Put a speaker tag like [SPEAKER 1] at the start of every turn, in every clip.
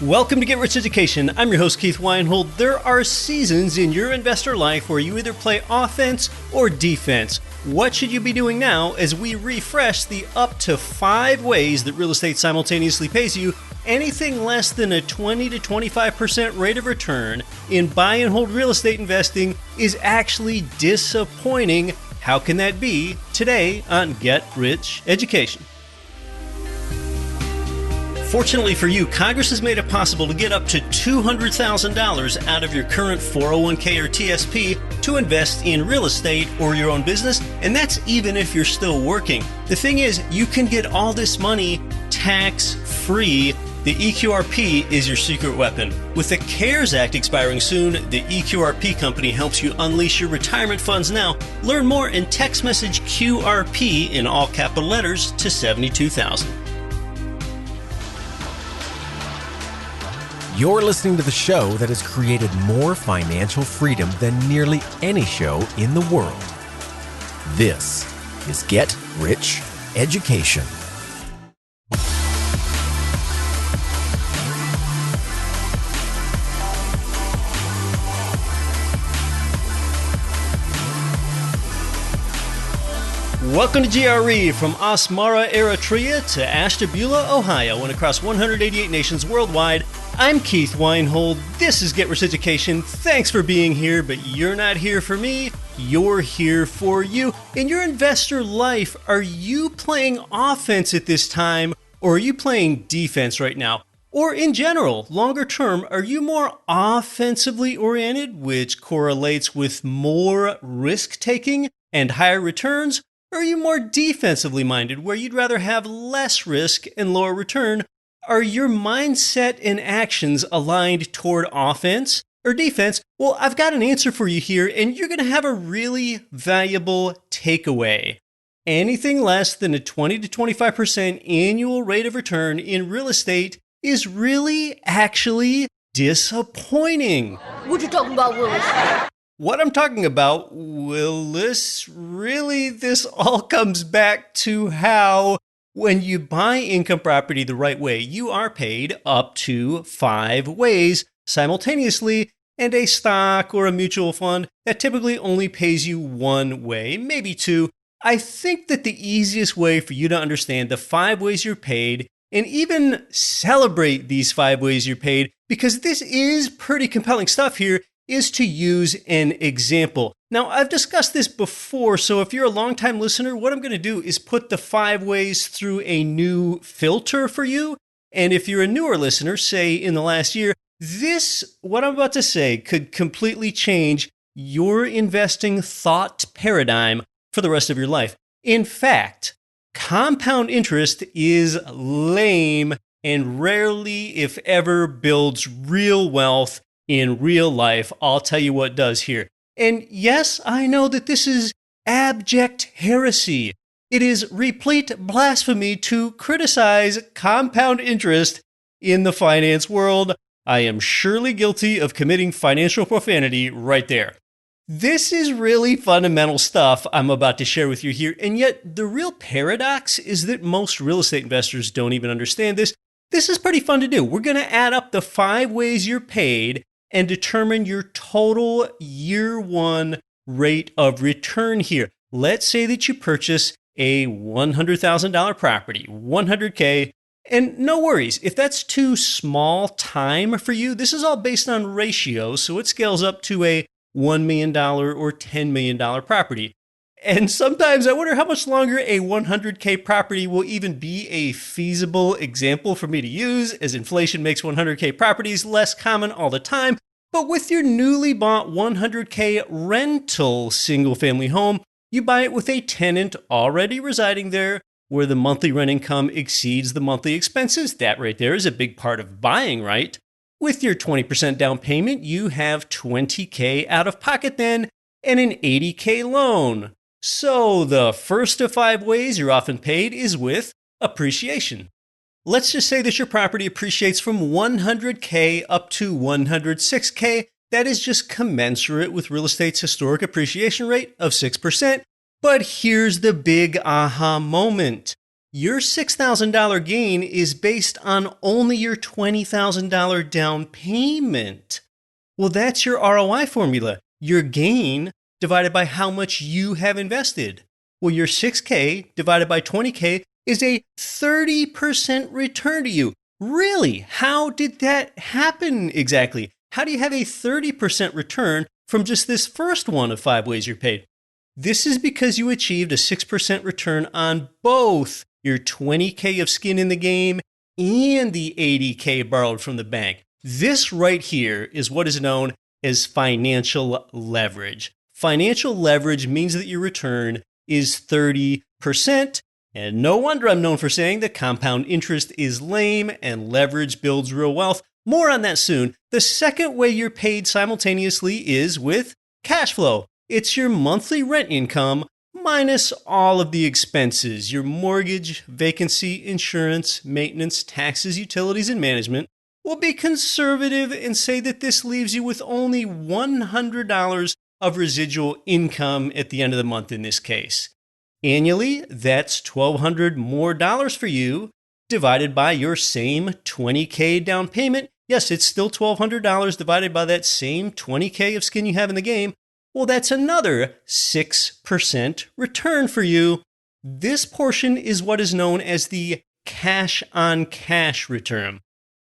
[SPEAKER 1] Welcome to Get Rich Education. I'm your host, Keith Weinhold. There are seasons in your investor life where you either play offense or defense. What should you be doing now as we refresh the up to 5 ways that real estate simultaneously pays you anything less than a 20 to 25% rate of return in buy and hold real estate investing is actually disappointing? How can that be? Today on Get Rich Education. Fortunately for you, Congress has made it possible to get up to $200,000 out of your current 401k or TSP to invest in real estate or your own business, and that's even if you're still working. The thing is, you can get all this money tax-free. The eQRP is your secret weapon. With the CARES Act expiring soon, the eQRP company helps you unleash your retirement funds now. Learn more and text message QRP in all capital letters to 72,000.
[SPEAKER 2] You're listening to the show that has created more financial freedom than nearly any show in the world. This is Get Rich Education.
[SPEAKER 1] Welcome to GRE, from Asmara, Eritrea to Ashtabula, Ohio, and across 188 nations worldwide. I'm Keith Weinhold. This is Get Rich Education. Thanks for being here, but you're not here for me. You're here for you. In your investor life, are you playing offense at this time, or are you playing defense right now? Or in general, longer term, are you more offensively oriented, which correlates with more risk-taking and higher returns? Or are you more defensively minded, where you'd rather have less risk and lower return? Are your mindset and actions aligned toward offense or defense? Well, I've got an answer for you here, and you're going to have a really valuable takeaway. Anything less than a 20 to 25% annual rate of return in real estate is really actually disappointing.
[SPEAKER 3] What you talking about, Willis?
[SPEAKER 1] What I'm talking about, Willis, really this all comes back to how when you buy income property the right way, you are paid up to 5 ways simultaneously, and a stock or a mutual fund that typically only pays you 1 way, maybe 2. I think that the easiest way for you to understand the 5 ways you're paid and even celebrate these 5 ways you're paid, because this is pretty compelling stuff here, is to use an example. Now, I've discussed this before, so if you're a longtime listener, what I'm going to do is put the 5 ways through a new filter for you. And if you're a newer listener, say in the last year, what I'm about to say could completely change your investing thought paradigm for the rest of your life. In fact, compound interest is lame and rarely, if ever, builds real wealth in real life. I'll tell you what does here. And yes, I know that this is abject heresy. It is replete blasphemy to criticize compound interest in the finance world. I am surely guilty of committing financial profanity right there. This is really fundamental stuff I'm about to share with you here, and yet the real paradox is that most real estate investors don't even understand this. This is pretty fun to do. We're going to add up the 5 ways you're paid and determine your total year 1 rate of return here. Let's say that you purchase a $100,000 property, $100K, and no worries. If that's too small time for you, this is all based on ratios, so it scales up to a $1 million or $10 million property. And sometimes I wonder how much longer a 100K property will even be a feasible example for me to use, as inflation makes 100K properties less common all the time. But with your newly bought 100K rental single-family home, you buy it with a tenant already residing there, where the monthly rent income exceeds the monthly expenses. That right there is a big part of buying, right? With your 20% down payment, you have $20K out of pocket then, and an $80K loan. So the first of 5 ways you're often paid is with appreciation. Let's just say that your property appreciates from 100K up to 106K. That is just commensurate with real estate's historic appreciation rate of 6%. But here's the big aha moment. Your $6,000 gain is based on only your $20,000 down payment. Well, that's your ROI formula. Your gain divided by how much you have invested. Well, your 6K divided by 20K is a 30% return to you. Really? How did that happen exactly? How do you have a 30% return from just this first one of 5 ways you're paid? This is because you achieved a 6% return on both your 20K of skin in the game and the 80K borrowed from the bank. This right here is what is known as financial leverage. Financial leverage means that your return is 30%. And no wonder I'm known for saying that compound interest is lame and leverage builds real wealth. More on that soon. The second way you're paid simultaneously is with cash flow. It's your monthly rent income minus all of the expenses, your mortgage, vacancy, insurance, maintenance, taxes, utilities, and management. We'll be conservative and say that this leaves you with only $100 of residual income at the end of the month in this case. Annually, that's $1,200 more dollars for you divided by your same 20K down payment. Yes, it's still $1,200 divided by that same 20K of skin you have in the game. Well, that's another 6% return for you. This portion is what is known as the cash-on-cash return.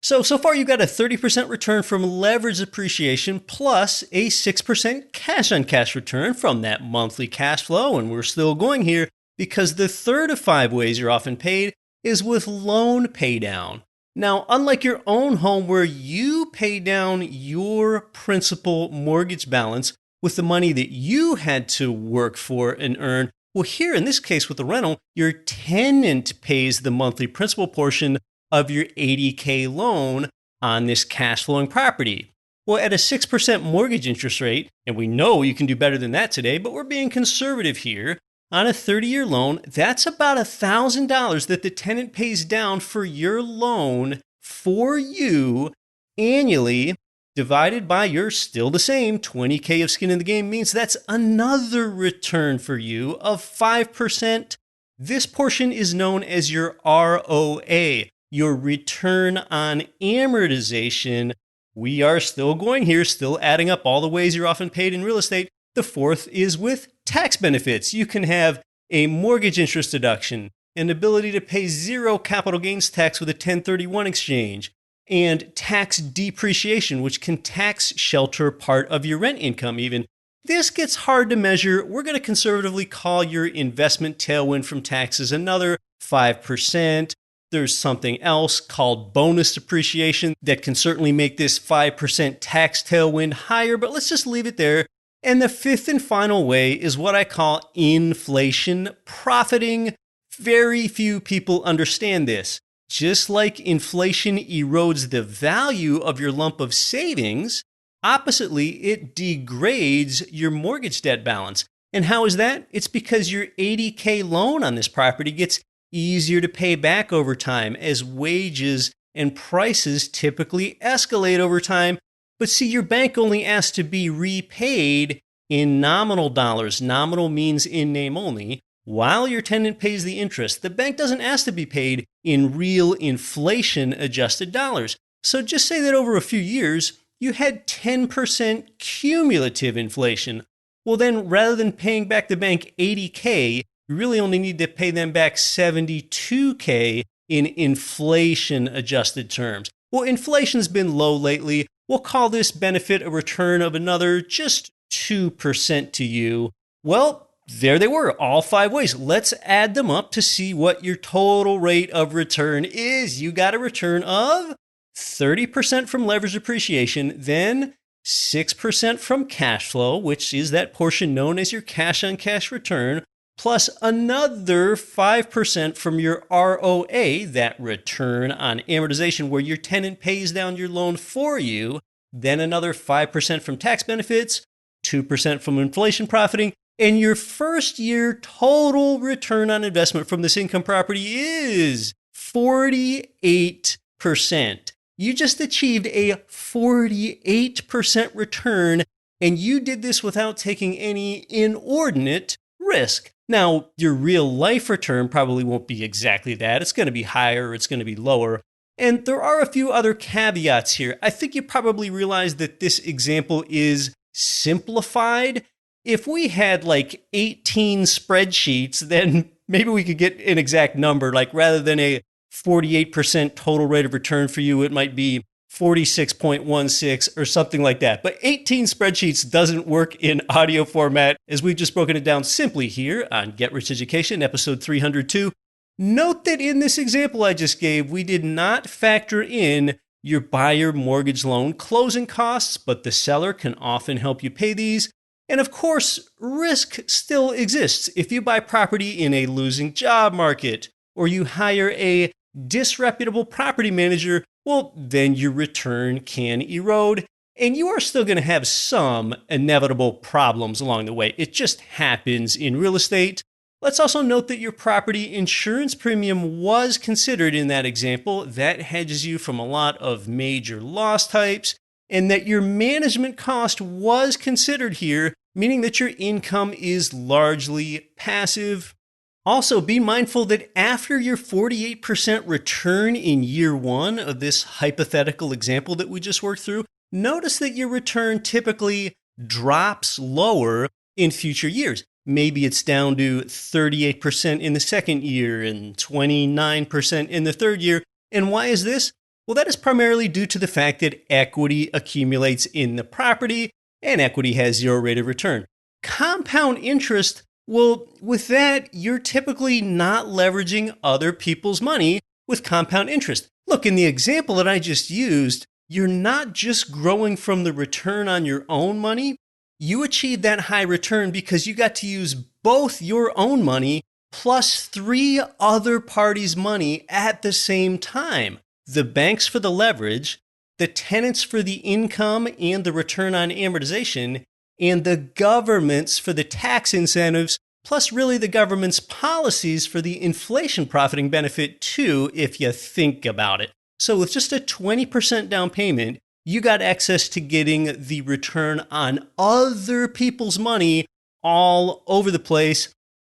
[SPEAKER 1] So far you've got a 30% return from leverage appreciation plus a 6% cash-on-cash return from that monthly cash flow, and we're still going here because the third of 5 ways you're often paid is with loan paydown. Now, unlike your own home where you pay down your principal mortgage balance with the money that you had to work for and earn, well, here in this case with the rental, your tenant pays the monthly principal portion of your 80K loan on this cash flowing property. Well, at a 6% mortgage interest rate, and we know you can do better than that today, but we're being conservative here, on a 30-year loan, that's about $1,000 that the tenant pays down for your loan for you annually, divided by your still the same 20K of skin in the game means that's another return for you of 5%. This portion is known as your ROA, your return on amortization. We are still going here, still adding up all the ways you're often paid in real estate. The fourth is with tax benefits. You can have a mortgage interest deduction, an ability to pay 0 capital gains tax with a 1031 exchange, and tax depreciation, which can tax shelter part of your rent income even. This gets hard to measure. We're going to conservatively call your investment tailwind from taxes another 5%. There's something else called bonus depreciation that can certainly make this 5% tax tailwind higher, but let's just leave it there. And the fifth and final way is what I call inflation profiting. Very few people understand this. Just like inflation erodes the value of your lump of savings, oppositely, it degrades your mortgage debt balance. And how is that? It's because your 80K loan on this property gets easier to pay back over time as wages and prices typically escalate over time. But see, your bank only asks to be repaid in nominal dollars. Nominal means in name only. While your tenant pays the interest, the bank doesn't ask to be paid in real inflation-adjusted dollars. So just say that over a few years, you had 10% cumulative inflation. Well, then rather than paying back the bank 80K, you really only need to pay them back 72K in inflation-adjusted terms. Well, inflation's been low lately. We'll call this benefit a return of another just 2% to you. Well, there they were, all 5 ways. Let's add them up to see what your total rate of return is. You got a return of 30% from leverage appreciation, then 6% from cash flow, which is that portion known as your cash-on-cash return, plus another 5% from your ROA, that return on amortization, where your tenant pays down your loan for you, then another 5% from tax benefits, 2% from inflation profiting, and your first year total return on investment from this income property is 48%. You just achieved a 48% return, and you did this without taking any inordinate risk. Now, your real life return probably won't be exactly that. It's going to be higher, or it's going to be lower. And there are a few other caveats here. I think you probably realize that this example is simplified. If we had like 18 spreadsheets, then maybe we could get an exact number. Like rather than a 48% total rate of return for you, it might be 46.16 or something like that. But 18 spreadsheets doesn't work in audio format, as we've just broken it down simply here on Get Rich Education, episode 302. Note that in this example I just gave, we did not factor in your buyer mortgage loan closing costs, but the seller can often help you pay these. And of course, risk still exists. If you buy property in a losing job market, or you hire a disreputable property manager, well, then your return can erode, and you are still going to have some inevitable problems along the way. It just happens in real estate. Let's also note that your property insurance premium was considered in that example. That hedges you from a lot of major loss types, and that your management cost was considered here, meaning that your income is largely passive. Also, be mindful that after your 48% return in year one of this hypothetical example that we just worked through, notice that your return typically drops lower in future years. Maybe it's down to 38% in the second year and 29% in the third year. And why is this? Well, that is primarily due to the fact that equity accumulates in the property, and equity has zero rate of return. Compound interest, well, with that, you're typically not leveraging other people's money with compound interest. Look, in the example that I just used, you're not just growing from the return on your own money. You achieved that high return because you got to use both your own money plus 3 other parties' money at the same time. The banks for the leverage, the tenants for the income and the return on amortization, and the governments for the tax incentives, plus really the government's policies for the inflation profiting benefit too, if you think about it. So with just a 20% down payment, you got access to getting the return on other people's money all over the place.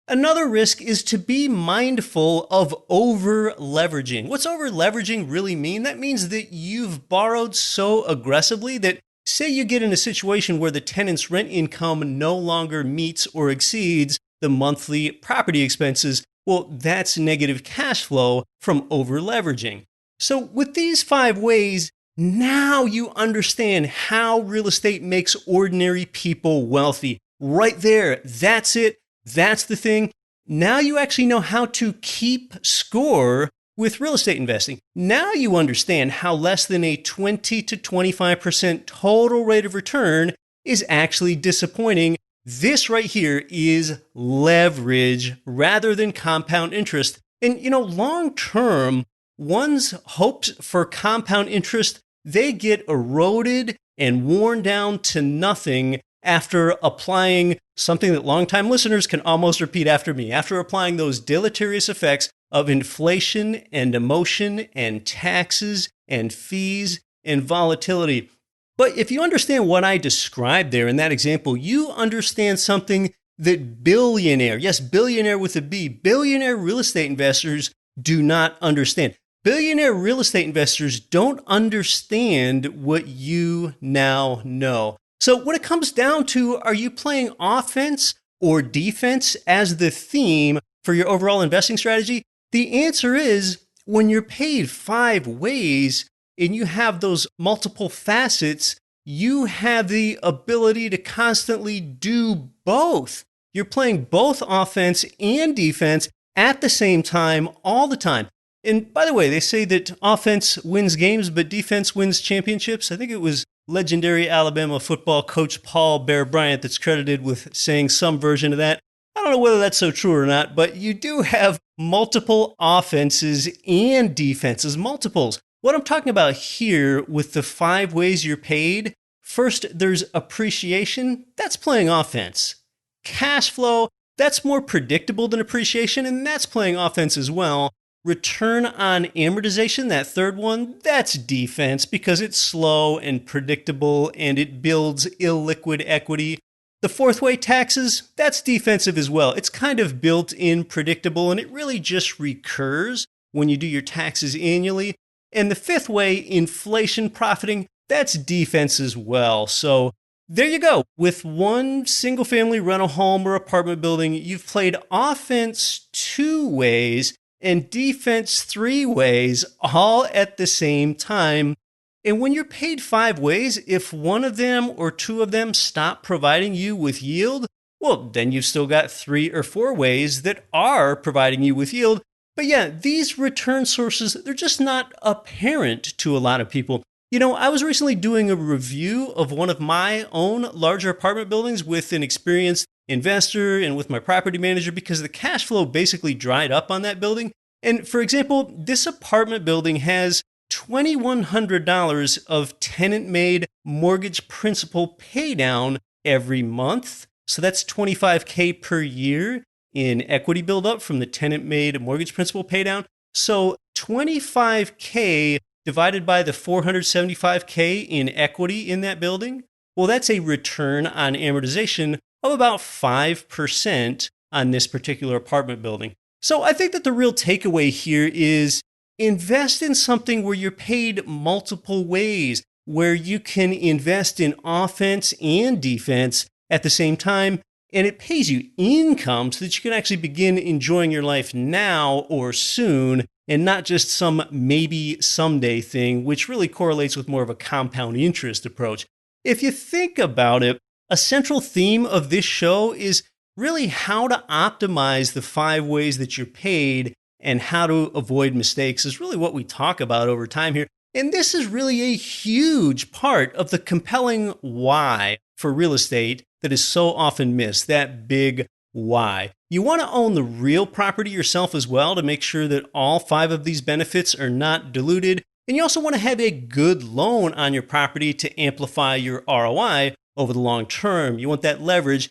[SPEAKER 1] Another risk is to be mindful of over leveraging. What's over leveraging really mean? That means that you've borrowed so aggressively that, say you get in a situation where the tenant's rent income no longer meets or exceeds the monthly property expenses. Well, that's negative cash flow from over leveraging. So with these 5 ways, now you understand how real estate makes ordinary people wealthy. Right there, that's it. That's the thing. Now you actually know how to keep score with real estate investing. Now you understand how less than a 20 to 25% total rate of return is actually disappointing. This right here is leverage rather than compound interest. And long term, one's hopes for compound interest, they get eroded and worn down to nothing after applying something that longtime listeners can almost repeat after me, after applying those deleterious effects of inflation and emotion and taxes and fees and volatility. But if you understand what I described there in that example, you understand something that billionaire, yes, billionaire with a B, billionaire real estate investors do not understand. Billionaire real estate investors don't understand what you now know. So when it comes down to, are you playing offense or defense as the theme for your overall investing strategy? The answer is, when you're paid 5 ways and you have those multiple facets, you have the ability to constantly do both. You're playing both offense and defense at the same time, all the time. And by the way, they say that offense wins games, but defense wins championships. I think it was legendary Alabama football coach Paul Bear Bryant that's credited with saying some version of that. I don't know whether that's so true or not, but you do have multiple offenses and defenses, multiples. What I'm talking about here with the 5 ways you're paid, first, there's appreciation. That's playing offense. Cash flow, that's more predictable than appreciation, and that's playing offense as well. Return on amortization, that third one, that's defense because it's slow and predictable and it builds illiquid equity. The fourth way, taxes, that's defensive as well. It's kind of built in, predictable, and it really just recurs when you do your taxes annually. And the fifth way, inflation profiting, that's defense as well. So there you go. With one single family rental home or apartment building, you've played offense 2 ways and defense 3 ways, all at the same time. And when you're paid 5 ways, if one of them or 2 of them stop providing you with yield, well, then you've still got 3 or 4 ways that are providing you with yield. But yeah, these return sources, they're just not apparent to a lot of people. You know, I was recently doing a review of one of my own larger apartment buildings with an experienced investor and with my property manager because the cash flow basically dried up on that building. And for example, this apartment building has $2,100 of tenant-made mortgage principal paydown every month. So that's $25K per year in equity buildup from the tenant-made mortgage principal paydown. So $25K divided by the $475K in equity in that building, well, that's a return on amortization of about 5% on this particular apartment building. So I think that the real takeaway here is invest in something where you're paid multiple ways, where you can invest in offense and defense at the same time, and it pays you income so that you can actually begin enjoying your life now or soon, and not just some maybe someday thing, which really correlates with more of a compound interest approach. If you think about it, a central theme of this show is really how to optimize the 5 ways that you're paid and how to avoid mistakes is really what we talk about over time here. And this is really a huge part of the compelling why for real estate that is so often missed, that big why. You want to own the real property yourself as well to make sure that all 5 of these benefits are not diluted. And you also want to have a good loan on your property to amplify your ROI over the long term. You want that leverage.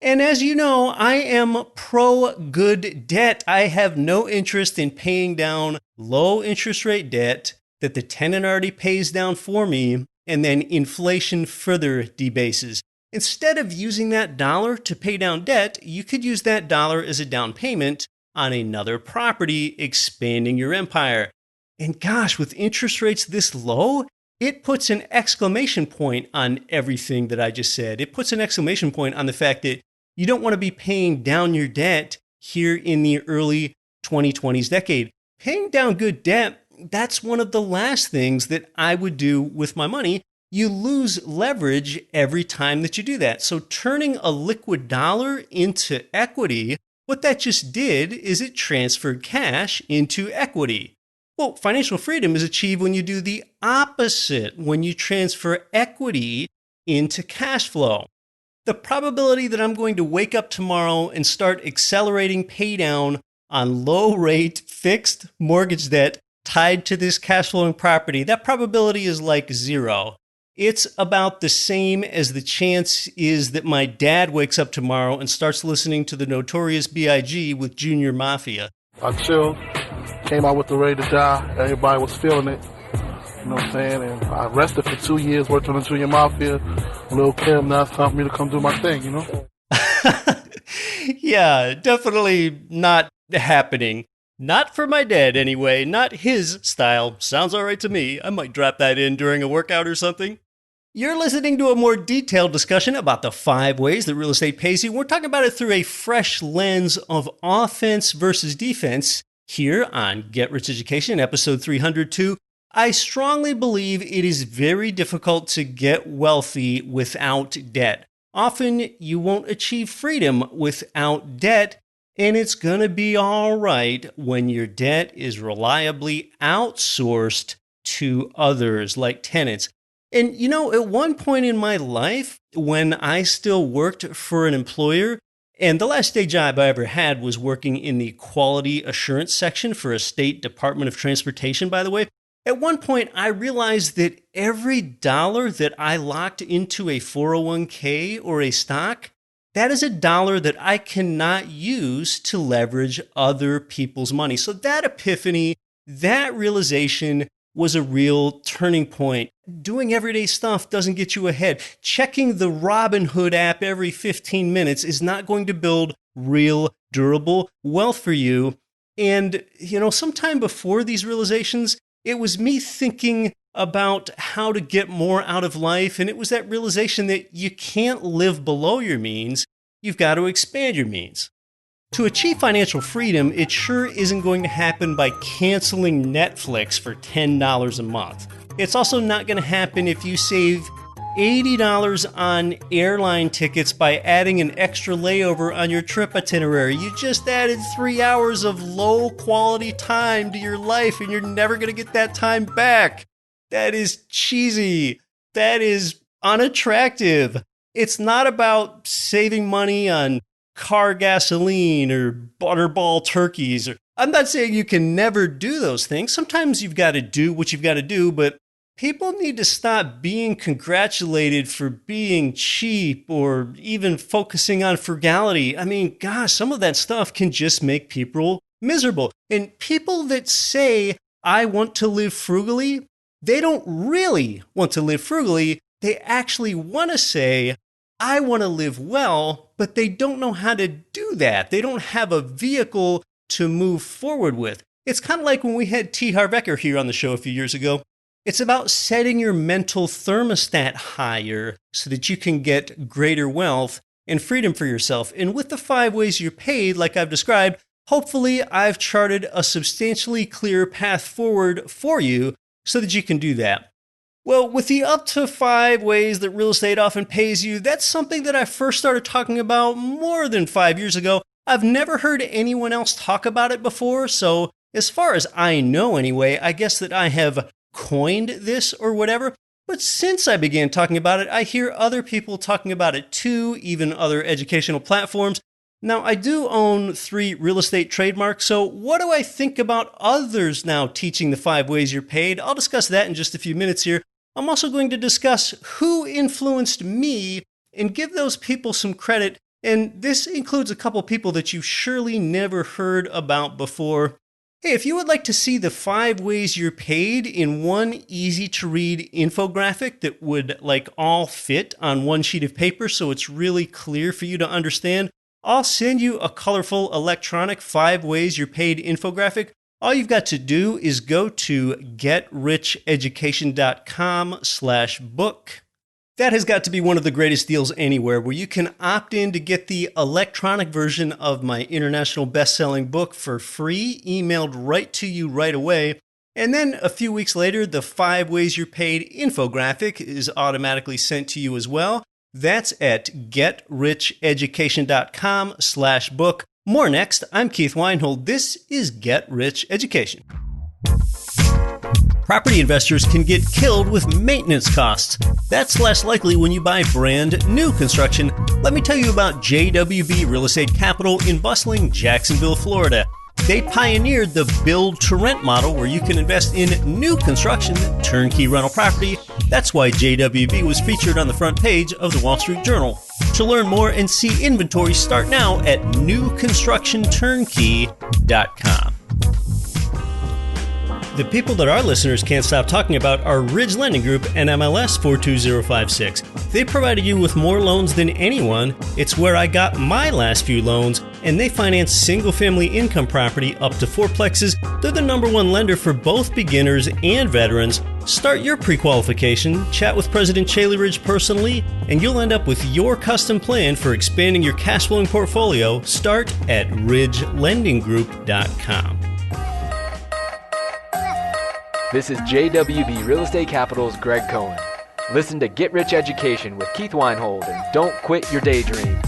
[SPEAKER 1] And as you know, I am pro good debt. I have no interest in paying down low interest rate debt that the tenant already pays down for me, and then inflation further debases. Instead of using that dollar to pay down debt, you could use that dollar as a down payment on another property, expanding your empire. And gosh, with interest rates this low, it puts an exclamation point on everything that I just said. It puts an exclamation point on the fact that you don't want to be paying down your debt here in the early 2020s decade. Paying down good debt, that's one of the last things that I would do with my money. You lose leverage every time that you do that. So turning a liquid dollar into equity, what that just did is it transferred cash into equity. Well, financial freedom is achieved when you do the opposite, when you transfer equity into cash flow. The probability that I'm going to wake up tomorrow and start accelerating pay down on low rate fixed mortgage debt tied to this cash flowing property, that probability is like 0. It's about the same as the chance is that my dad wakes up tomorrow and starts listening to the Notorious B.I.G. with Junior Mafia.
[SPEAKER 4] I chilled, came out with the Ready to Die. Everybody was feeling it. You know what I'm saying? And I rested for 2 years, worked on the Junior Mafia. Lil' Kim, now it's time for me to come do my thing, you know?
[SPEAKER 1] Yeah, definitely not happening. Not for my dad anyway, not his style. Sounds all right to me. I might drop that in during a workout or something. You're listening to a more detailed discussion about the 5 ways that real estate pays you. We're talking about it through a fresh lens of offense versus defense here on Get Rich Education, episode 302. I strongly believe it is very difficult to get wealthy without debt. Often you won't achieve freedom without debt, and it's going to be all right when your debt is reliably outsourced to others like tenants. And you know, at one point in my life, when I still worked for an employer, and the last day job I ever had was working in the quality assurance section for a state Department of Transportation, by the way. At one point, I realized that every dollar that I locked into a 401k or a stock, that is a dollar that I cannot use to leverage other people's money. So that epiphany, that realization was a real turning point. Doing everyday stuff doesn't get you ahead. Checking the Robinhood app every 15 minutes is not going to build real, durable wealth for you. And, sometime before these realizations, it was me thinking about how to get more out of life. And it was that realization that you can't live below your means. You've got to expand your means. To achieve financial freedom, it sure isn't going to happen by canceling Netflix for $10 a month. It's also not going to happen if you save $80 on airline tickets by adding an extra layover on your trip itinerary. You just added 3 hours of low quality time to your life and you're never going to get that time back. That is cheesy. That is unattractive. It's not about saving money on car gasoline or butterball turkeys. I'm not saying you can never do those things. Sometimes you've got to do what you've got to do, but people need to stop being congratulated for being cheap or even focusing on frugality. I mean, gosh, some of that stuff can just make people miserable. And people that say, I want to live frugally, they don't really want to live frugally. They actually want to say, I want to live well, but they don't know how to do that. They don't have a vehicle to move forward with. It's kind of like when we had T. Harv Eker here on the show a few years ago. It's about setting your mental thermostat higher so that you can get greater wealth and freedom for yourself. And with the 5 ways you're paid, like I've described, hopefully I've charted a substantially clear path forward for you so that you can do that. Well, with the up to 5 ways that real estate often pays you, that's something that I first started talking about more than 5 years ago. I've never heard anyone else talk about it before, so as far as I know anyway, I guess that I have coined this or whatever. But since I began talking about it, I hear other people talking about it too, even other educational platforms. Now, I do own 3 real estate trademarks, so what do I think about others now teaching the 5 ways you're paid? I'll discuss that in just a few minutes here. I'm also going to discuss who influenced me and give those people some credit. And this includes a couple people that you've surely never heard about before. Hey, if you would like to see the 5 ways you're paid in one easy-to-read infographic that would all fit on one sheet of paper so it's really clear for you to understand, I'll send you a colorful electronic 5 ways you're paid infographic. All you've got to do is go to getricheducation.com/book. That has got to be one of the greatest deals anywhere, where you can opt in to get the electronic version of my international best-selling book for free, emailed right to you right away. And then a few weeks later, the 5 ways you're paid infographic is automatically sent to you as well. That's at getricheducation.com/book. More next. I'm Keith Weinhold. This is Get Rich Education. Property investors can get killed with maintenance costs. That's less likely when you buy brand new construction. Let me tell you about JWB Real Estate Capital in bustling Jacksonville, Florida. They pioneered the build-to-rent model where you can invest in new construction, turnkey rental property. That's why JWB was featured on the front page of the Wall Street Journal. To learn more and see inventory, start now at newconstructionturnkey.com. The people that our listeners can't stop talking about are Ridge Lending Group and MLS 42056. They provided you with more loans than anyone. It's where I got my last few loans, and they finance single-family income property up to 4plexes. They're the #1 lender for both beginners and veterans. Start your pre-qualification, chat with President Chaley Ridge personally, and you'll end up with your custom plan for expanding your cash flowing portfolio. Start at ridgelendinggroup.com.
[SPEAKER 5] This is JWB Real Estate Capital's Greg Cohen. Listen to Get Rich Education with Keith Weinhold and don't quit your daydream.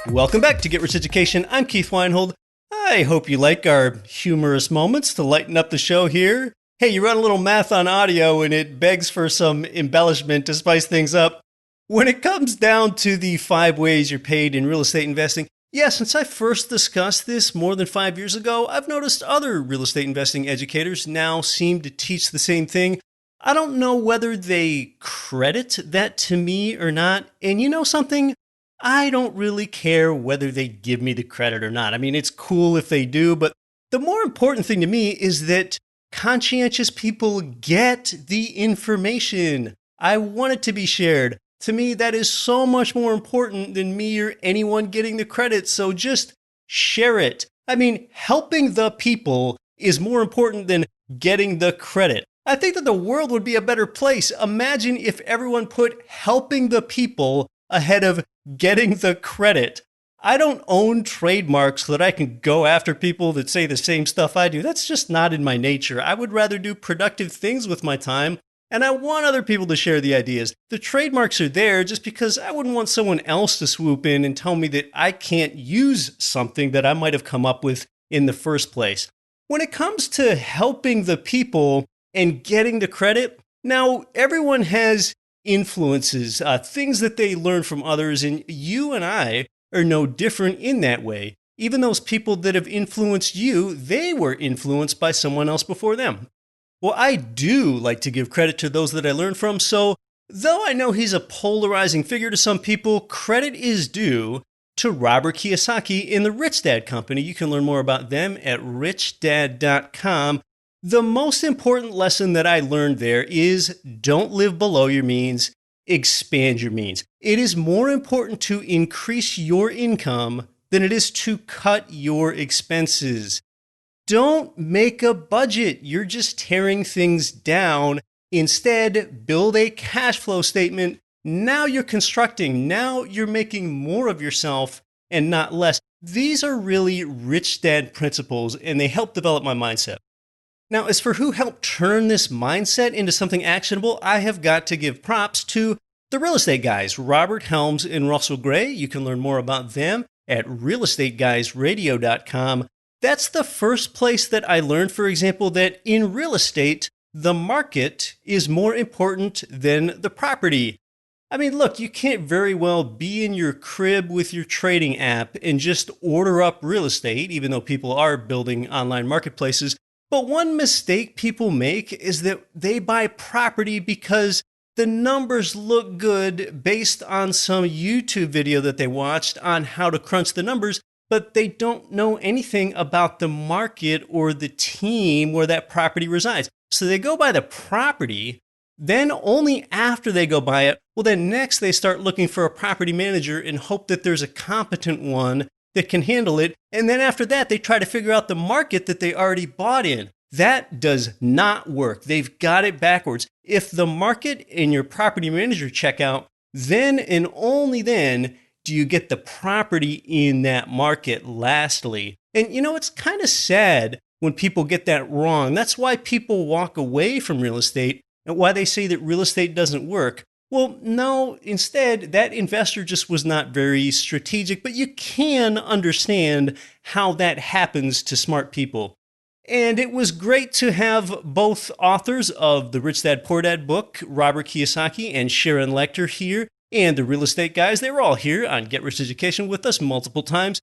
[SPEAKER 1] Welcome back to Get Rich Education. I'm Keith Weinhold. I hope you like our humorous moments to lighten up the show here. Hey, you run a little math on audio and it begs for some embellishment to spice things up. When it comes down to the 5 ways you're paid in real estate investing, since I first discussed this more than 5 years ago, I've noticed other real estate investing educators now seem to teach the same thing. I don't know whether they credit that to me or not. And you know something? I don't really care whether they give me the credit or not. I mean, it's cool if they do, but the more important thing to me is that conscientious people get the information. I want it to be shared. To me, that is so much more important than me or anyone getting the credit. So just share it. I mean, helping the people is more important than getting the credit. I think that the world would be a better place. Imagine if everyone put helping the people ahead of getting the credit. I don't own trademarks so that I can go after people that say the same stuff I do. That's just not in my nature. I would rather do productive things with my time, and I want other people to share the ideas. The trademarks are there just because I wouldn't want someone else to swoop in and tell me that I can't use something that I might have come up with in the first place. When it comes to helping the people and getting the credit, now everyone has influences, things that they learn from others, and you and I are no different in that way. Even those people that have influenced you, they were influenced by someone else before them. Well, I do like to give credit to those that I learned from, so though I know he's a polarizing figure to some people, credit is due to Robert Kiyosaki in the Rich Dad Company. You can learn more about them at richdad.com. The most important lesson that I learned there is don't live below your means, expand your means. It is more important to increase your income than it is to cut your expenses. Don't make a budget. You're just tearing things down. Instead, build a cash flow statement. Now you're constructing. Now you're making more of yourself and not less. These are really Rich Dad principles, and they help develop my mindset. Now, as for who helped turn this mindset into something actionable, I have got to give props to the real estate guys, Robert Helms and Russell Gray. You can learn more about them at realestateguysradio.com. That's the first place that I learned, for example, that in real estate, the market is more important than the property. I mean, look, you can't very well be in your crib with your trading app and just order up real estate, even though people are building online marketplaces. But one mistake people make is that they buy property because the numbers look good based on some YouTube video that they watched on how to crunch the numbers, but they don't know anything about the market or the team where that property resides. So they go buy the property, then only after they go buy it, well, then next they start looking for a property manager and hope that there's a competent one that can handle it. And then after that, they try to figure out the market that they already bought in. That does not work. They've got it backwards. If the market and your property manager check out, then and only then do you get the property in that market lastly. And you know, it's kind of sad when people get that wrong. That's why people walk away from real estate and why they say that real estate doesn't work. Well, no, instead, that investor just was not very strategic, but you can understand how that happens to smart people. And it was great to have both authors of the Rich Dad Poor Dad book, Robert Kiyosaki and Sharon Lechter, here, and the real estate guys. They were all here on Get Rich Education with us multiple times.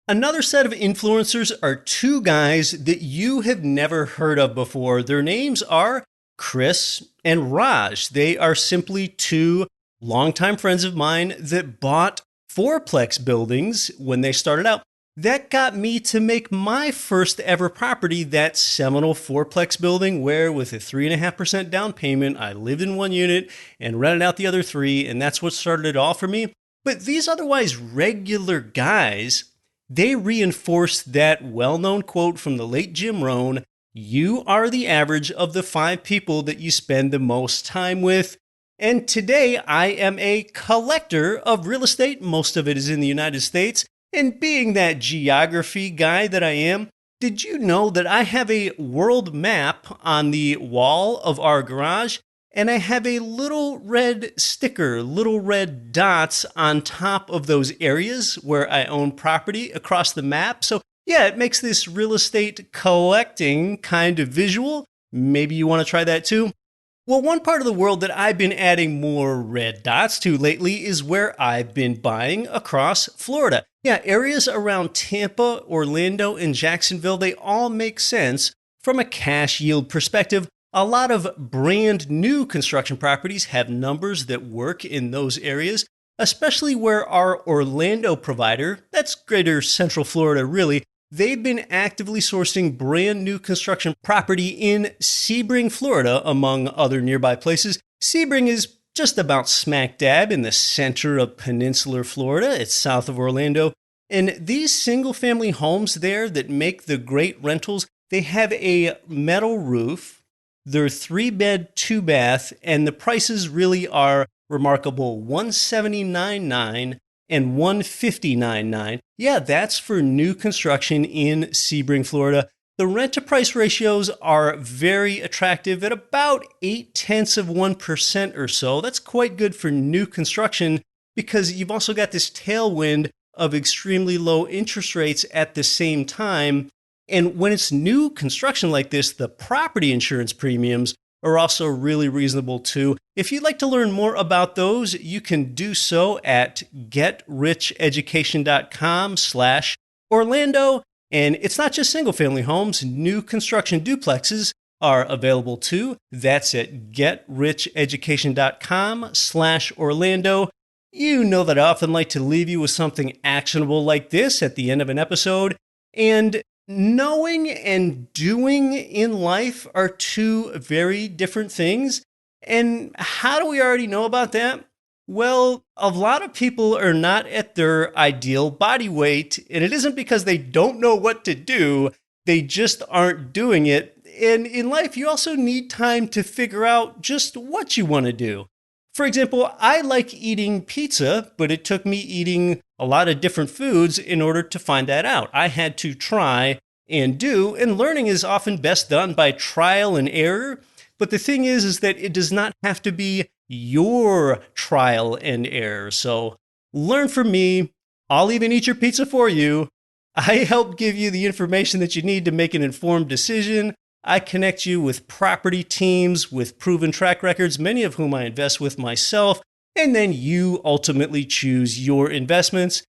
[SPEAKER 1] Another set of influencers are two guys that you have never heard of before. Their names are Chris and Raj. They are simply two longtime friends of mine that bought fourplex buildings when they started out. That got me to make my first ever property, that seminal fourplex building where with a 3.5% down payment, I lived in one unit and rented out the other three. And that's what started it all for me. But these otherwise regular guys, they reinforced that well-known quote from the late Jim Rohn, "You are the average of the 5 people that you spend the most time with." And today I am a collector of real estate. Most of it is in the United States. And being that geography guy that I am, did you know that I have a world map on the wall of our garage? And I have a little red sticker, little red dots on top of those areas where I own property across the map. So yeah, it makes this real estate collecting kind of visual. Maybe you want to try that too. Well, one part of the world that I've been adding more red dots to lately is where I've been buying across Florida. Yeah, areas around Tampa, Orlando, and Jacksonville, they all make sense from a cash yield perspective. A lot of brand new construction properties have numbers that work in those areas. especially where our Orlando provider, that's Greater Central Florida really, they've been actively sourcing brand new construction property in Sebring, Florida, among other nearby places. Sebring is just about smack dab in the center of peninsular Florida. It's south of Orlando. And these single-family homes there that make the great rentals, they have a metal roof. They're 3-bed, 2-bath, and the prices really are remarkable. $179,900 and $159,900. Yeah, that's for new construction in Sebring, Florida. The rent-to-price ratios are very attractive at about 0.8% or so. That's quite good for new construction because you've also got this tailwind of extremely low interest rates at the same time. And when it's new construction like this, the property insurance premiums are also really reasonable too. If you'd like to learn more about those, you can do so at getricheducation.com/Orlando. And it's not just single family homes, new construction duplexes are available too. That's at getricheducation.com/Orlando. You know that I often like to leave you with something actionable like this at the end of an episode. And knowing and doing in life are two very different things. And how do we already know about that? Well, a lot of people are not at their ideal body weight, and it isn't because they don't know what to do, they just aren't doing it. And in life, you also need time to figure out just what you want to do. For example, I like eating pizza, but it took me eating a lot of different foods in order to find that out. I had to try and do, and learning is often best done by trial and error. But the thing is that it does not have to be your trial and error. So learn from me. I'll even eat your pizza for you. I help give you the information that you need to make an informed decision. I connect you with property teams with proven track records, many of whom I invest with myself, and then you ultimately choose your investments.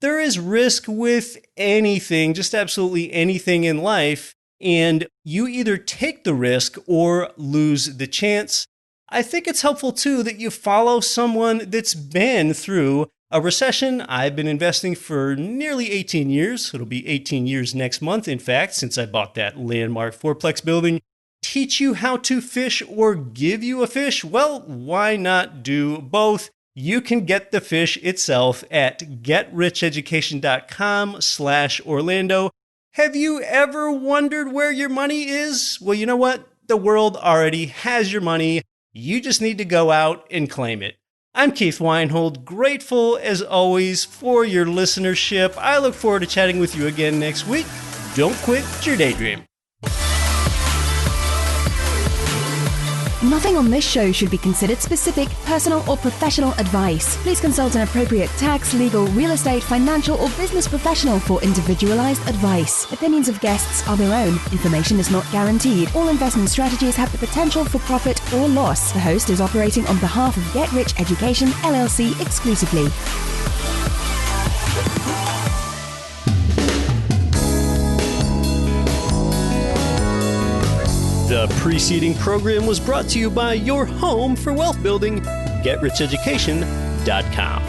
[SPEAKER 1] There is risk with anything, just absolutely anything in life, and you either take the risk or lose the chance. I think it's helpful too that you follow someone that's been through a recession. I've been investing for nearly 18 years. It'll be 18 years next month, in fact, since I bought that landmark fourplex building. Teach you how to fish or give you a fish? Well, why not do both? You can get the fish itself at getricheducation.com/Orlando. Have you ever wondered where your money is? Well, you know what? The world already has your money. You just need to go out and claim it. I'm Keith Weinhold, grateful as always for your listenership. I look forward to chatting with you again next week. Don't quit your daydream.
[SPEAKER 6] Nothing on this show should be considered specific, personal, or professional advice. Please consult an appropriate tax, legal, real estate, financial, or business professional for individualized advice. Opinions of guests are their own. Information is not guaranteed. All investment strategies have the potential for profit or loss. The host is operating on behalf of Get Rich Education, LLC exclusively.
[SPEAKER 1] The preceding program was brought to you by your home for wealth building, GetRichEducation.com.